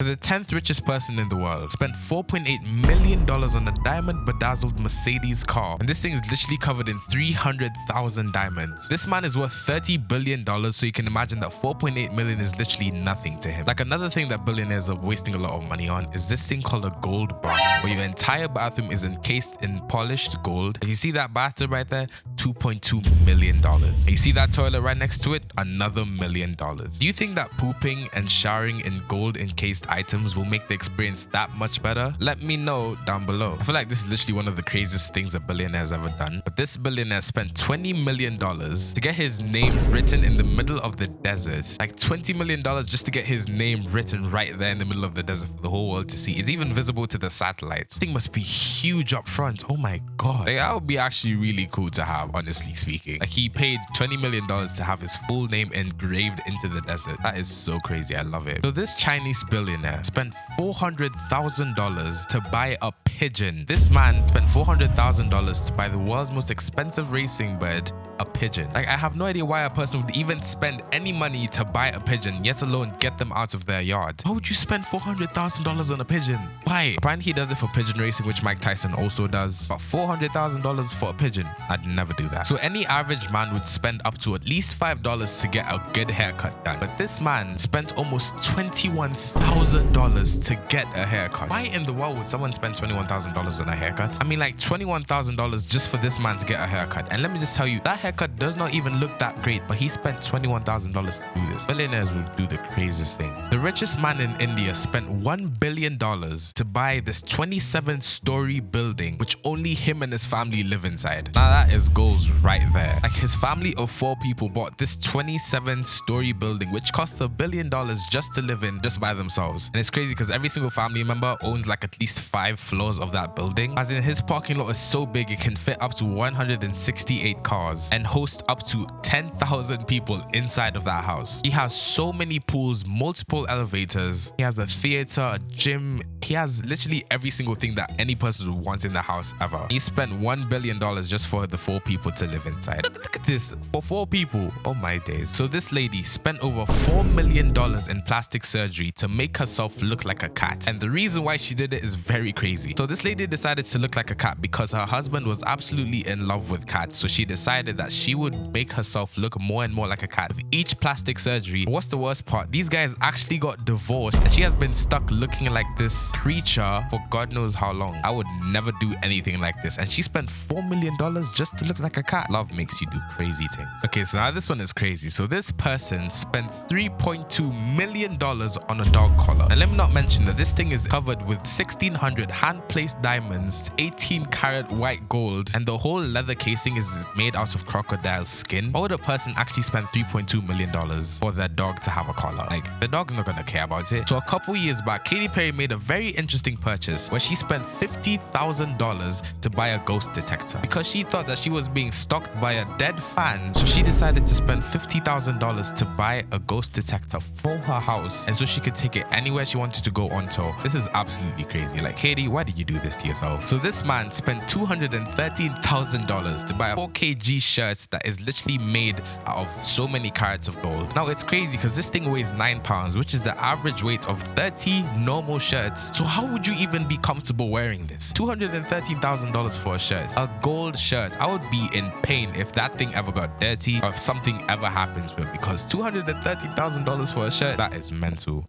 The 10th richest person in the world spent $4.8 million on a diamond bedazzled Mercedes car. And this thing is literally covered in 300,000 diamonds. This man is worth $30 billion, so you can imagine that 4.8 million is literally nothing to him. Like, another thing that billionaires are wasting a lot of money on is this thing called a gold bath, where your entire bathroom is encased in polished gold. You see that bathtub right there? $2.2 million. You see that toilet right next to it? Another $1 million. Do you think that pooping and showering in gold encased items will make the experience that much better? Let me know down below. I feel like this is literally one of the craziest things a billionaire has ever done. But this billionaire spent $20 million to get his name written in the middle of the desert. Like $20 million just to get his name written right there in the middle of the desert for the whole world to see. It's even visible to the satellites. This thing must be huge up front. Oh my god. Like, that would be actually really cool to have, honestly speaking. Like, he paid $20 million to have his full name engraved into the desert. That is so crazy. I love it. So this Chinese billionaire spent $400,000 to buy a pigeon. This man spent $400,000 to buy the world's most expensive racing bird, a pigeon. Like, I have no idea why a person would even spend any money to buy a pigeon, yet alone get them out of their yard. Why would you spend $400,000 on a pigeon? Why? Apparently he does it for pigeon racing, which Mike Tyson also does. But $400,000 for a pigeon? I'd never do that. So any average man would spend up to at least $5 to get a good haircut done. But this man spent almost $21,000 to get a haircut. Why in the world would someone spend $21,000 on a haircut? I mean, like $21,000 just for this man to get a haircut. And let me just tell you, that haircut does not even look that great, but he spent $21,000 to do this. Billionaires will do the craziest things. The richest man in India spent $1 billion to buy this 27-story building, which only him and his family live inside. Now that is goals right there. Like, his family of 4 people bought this 27-story building, which costs $1 billion just to live in, just by themselves. And it's crazy because every single family member owns like at least 5 floors of that building. As in, his parking lot is so big it can fit up to 168 cars and host up to 10,000 people inside of that house. He has so many pools, multiple elevators. He has a theater, a gym. He has literally every single thing that any person would want in the house ever. He spent $1 billion just for the 4 people to live inside. Look at this, for 4 people. Oh my days. So this lady spent over $4 million in plastic surgery to make herself look like a cat. And the reason why she did it is very crazy. So this lady decided to look like a cat because her husband was absolutely in love with cats. So she decided that she would make herself look more and more like a cat with each plastic surgery. What's the worst part? These guys actually got divorced and she has been stuck looking like this creature for God knows how long. I would never do anything like this. And she spent $4 million just to look like a cat. Love makes you do crazy things. Okay, so now this one is crazy. So this person spent $3.2 million on a dog collar. And let me not mention that this thing is covered with 1,600 hand-placed diamonds, 18-karat white gold, and the whole leather casing is made out of crocodile skin. Why would a person actually spend $3.2 million for their dog to have a collar? Like, the dog's not gonna care about it. So a couple years back, Katy Perry made a very interesting purchase where she spent $50,000 to buy a ghost detector because she thought that she was being stalked by a dead fan. So she decided to spend $50,000 to buy a ghost detector for her house, and so she could take it anywhere she wanted to go on tour. This is absolutely crazy. Like, Katy, why did you do this to yourself? So this man spent $213,000 to buy a 4kg shirt that is literally made out of so many carats of gold. Now it's crazy because this thing weighs 9 pounds, which is the average weight of 30 normal shirts. So how would you even be comfortable wearing this? $213,000 for a shirt, a gold shirt. I would be in pain if that thing ever got dirty or if something ever happened to it, because $213,000 for a shirt, that is mental.